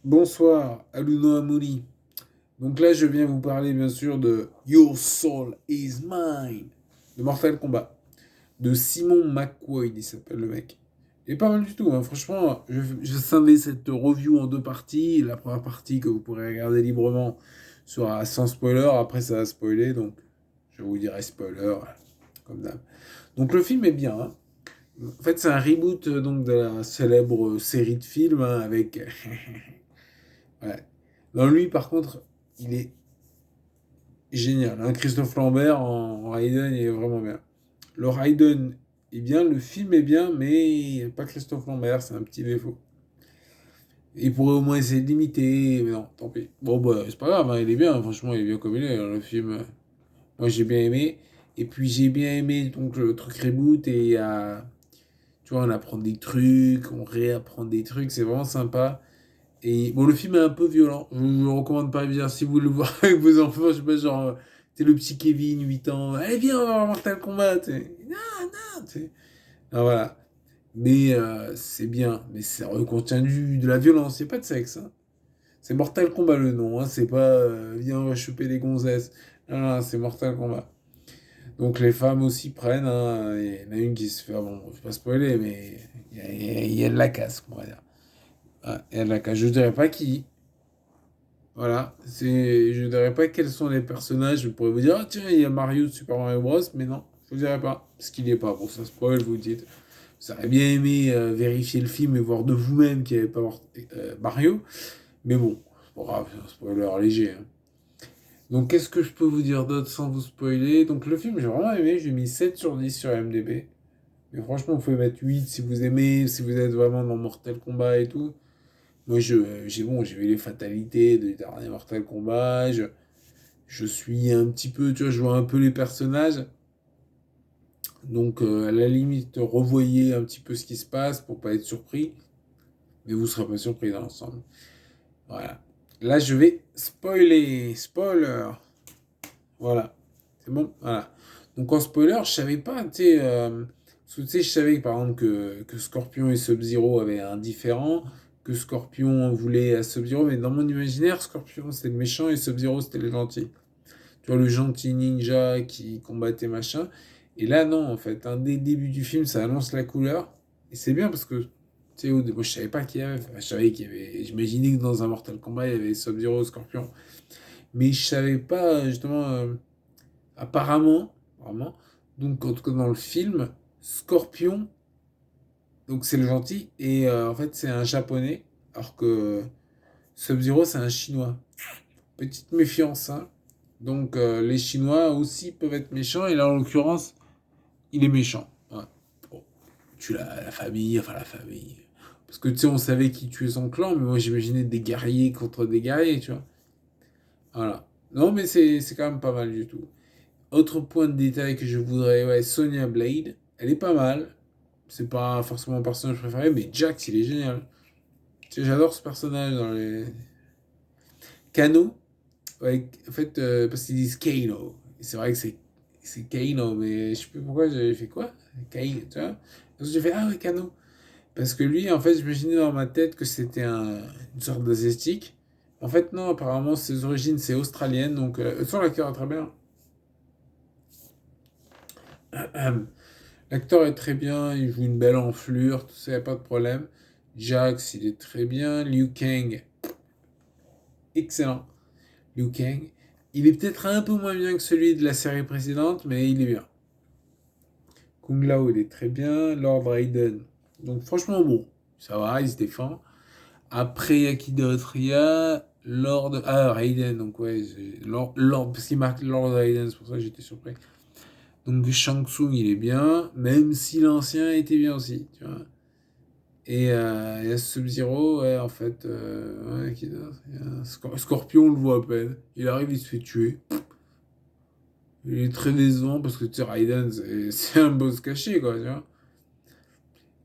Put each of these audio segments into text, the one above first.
Bonsoir, Aluno Amouli. Donc là, je viens vous parler bien sûr de Your Soul is Mine, de Mortal Kombat, de Simon McQuaid, il s'appelle le mec. Il est pas mal du tout, hein. Franchement, je scindais cette review en deux parties. La première partie que vous pourrez regarder librement sera sans spoiler, après ça va spoiler, donc je vous dirai spoiler, comme d'hab. Donc le film est bien, hein. En fait, c'est un reboot donc de la célèbre série de films hein, avec ouais. Non, lui, par contre, il est génial, hein. Christophe Lambert en Raiden, il est vraiment bien. Le Raiden est bien, le film est bien, mais pas Christophe Lambert, c'est un petit défaut. Il pourrait au moins essayer de l'imiter, mais non, tant pis. Bon, bah, c'est pas grave, hein, il est bien, franchement, il est bien comme il est, hein, le film. Moi, j'ai bien aimé. Et puis, j'ai bien aimé donc, le truc reboot, et tu vois, on apprend des trucs, on réapprend des trucs, c'est vraiment sympa. Et bon, le film est un peu violent. Je ne le recommande pas bien si vous voulez le voir avec vos enfants. Je sais pas, genre, t'es le petit Kevin, 8 ans. Allez, viens, on va voir Mortal Kombat. Non, non, ah, voilà. Mais c'est bien. Mais ça contient de la violence. Il n'y a pas de sexe, hein. C'est Mortal Kombat le nom. Hein. C'est pas viens, on va choper des gonzesses. Non, non, c'est Mortal Kombat. Donc les femmes aussi prennent. Hein. Il y en a une qui se fait. Ah bon, je vais pas spoiler, mais il y a de la casse, on va dire. Ah, il y a de la casse. Je dirais pas qui. Voilà, je ne dirais pas quels sont les personnages. Je pourrais vous dire, ah tiens, il y a Mario de Super Mario Bros. Mais non, je vous dirais pas. Parce qu'il n'y est pas. Bon, ça spoil, vous dites. Vous auriez bien aimé vérifier le film et voir de vous-même qu'il n'y avait pas Mario. Mais bon, c'est pas grave, c'est un spoiler léger. Hein. Donc, qu'est-ce que je peux vous dire d'autre sans vous spoiler? Donc, le film, j'ai vraiment aimé. J'ai mis 7 sur 10 sur IMDb. Mais franchement, vous pouvez mettre 8 si vous aimez, si vous êtes vraiment dans Mortal Kombat et tout. Moi, j'ai vu les fatalités de dernier Mortal Kombat. Je suis un petit peu, tu vois, je vois un peu les personnages. Donc, à la limite, revoyez un petit peu ce qui se passe pour pas être surpris. Mais vous ne serez pas surpris dans l'ensemble. Voilà. Là, je vais spoiler. Spoiler. Voilà. C'est bon? Voilà. Donc, en spoiler, je savais pas, tu sais, parce que, tu sais, je savais que, par exemple que Scorpion et Sub-Zero avaient un différent, que Scorpion voulait à Sub-Zero, mais dans mon imaginaire, Scorpion c'était le méchant et Sub-Zero c'était le gentil. Tu vois, le gentil ninja qui combattait machin. Et là, non, en fait, hein, dès le début du film, ça annonce la couleur. Et c'est bien parce que, tu sais, moi, je savais pas qu'il y avait. Enfin, je savais qu'il y avait. J'imaginais que dans un Mortal Kombat, il y avait Sub-Zero, Scorpion. Mais je savais pas, justement, apparemment, vraiment. Donc, en tout cas, dans le film, Scorpion, donc c'est le gentil. Et en fait, c'est un japonais. Alors que Sub-Zero, c'est un chinois. Petite méfiance, hein. Donc les Chinois aussi peuvent être méchants, et là en l'occurrence, il est méchant. Ouais. Bon, tue la famille, enfin la famille. Parce que tu sais, on savait qui tuait son clan, mais moi j'imaginais des guerriers contre des guerriers, tu vois. Voilà. Non, mais c'est quand même pas mal du tout. Autre point de détail que je voudrais, ouais, Sonya Blade, elle est pas mal. C'est pas forcément mon personnage préféré, mais Jax, il est génial. Tu sais, j'adore ce personnage dans les. Kano, ouais, en fait, parce qu'ils disent Kano. Et c'est vrai que c'est Kano, mais je sais plus pourquoi j'avais fait quoi? Kano, tu vois? Parce que j'ai fait, ah ouais, Kano. Parce que lui, en fait, j'imaginais dans ma tête que c'était une sorte d'asiatique. En fait, non, apparemment, ses origines, c'est australienne. Donc, sur l'acteur est très bien. L'acteur est très bien, il joue une belle enflure, tout ça, y a pas de problème. Jax, il est très bien. Liu Kang, excellent. Liu Kang. Il est peut-être un peu moins bien que celui de la série précédente, mais il est bien. Kung Lao, il est très bien. Lord Raiden. Donc franchement, bon, ça va, il se défend. Après, il y a qui d'autre? Il y a Lord... Ah, Raiden, donc ouais, parce qu'il marque Lord Raiden, c'est pour ça que j'étais surpris. Donc Shang Tsung, il est bien, même si l'ancien était bien aussi, tu vois. Et il y a Sub-Zero, ouais, en fait, ouais, qui d'autre? Il y a Scorpion, on le voit à peine. Il arrive, il se fait tuer. Il est très décevant parce que tu sais, Raiden, c'est un boss caché, quoi, tu vois.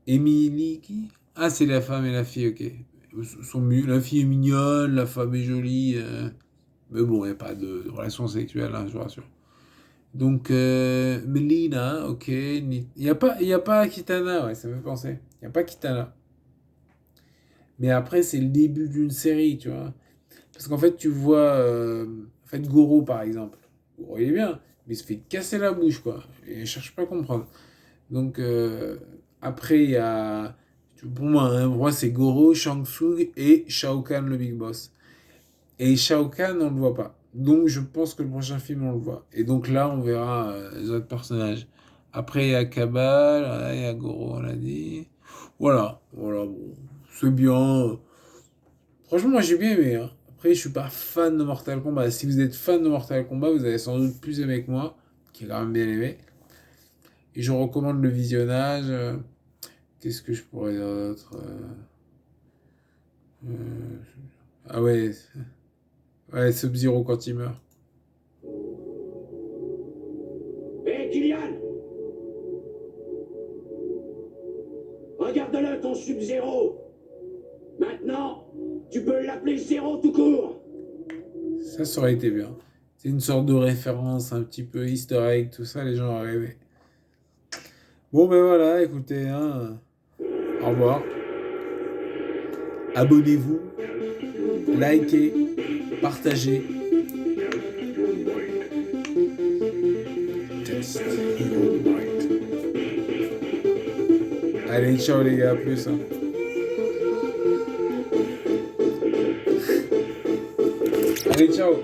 Emily, qui? Ah, c'est la femme et la fille, ok. La fille est mignonne, la femme est jolie. Mais bon, il n'y a pas de relation sexuelle, hein, je vous rassure. Donc, Melina, ok. Il y a pas Kitana, ouais, ça me fait penser. Il n'y a pas Kitana. Mais après, c'est le début d'une série, tu vois. Parce qu'en fait, tu vois, en fait, Goro, par exemple. Goro, il est bien, mais il se fait casser la bouche, quoi. Et il cherche pas à comprendre. Donc, après, il y a... Pour moi, hein, pour moi c'est Goro, Shang Tsung et Shao Kahn, le Big Boss. Et Shao Kahn, on le voit pas. Donc, je pense que le prochain film, on le voit. Et donc là, on verra les autres personnages. Après, il y a Kabal, voilà, il y a Goro, on l'a dit. Voilà, voilà, bon, c'est bien. Franchement, moi, j'ai bien aimé, hein. Après, je suis pas fan de Mortal Kombat. Si vous êtes fan de Mortal Kombat, vous avez sans doute plus aimé que moi, qui est quand même bien aimé. Et je recommande le visionnage. Qu'est-ce que je pourrais dire d'autre euh, Ah ouais, ouais, Sub-Zero quand il meurt. Hé, Kylian, regarde-le, ton Sub-Zéro. Maintenant, tu peux l'appeler Zéro tout court. Ça aurait été bien. C'est une sorte de référence, un petit peu easter egg, tout ça, les gens auraient aimé. Bon, ben voilà, écoutez, hein, au revoir. Abonnez-vous, likez, partagez. Test your mind. Allez, ciao les gars, à plus, hein. Allez, ciao.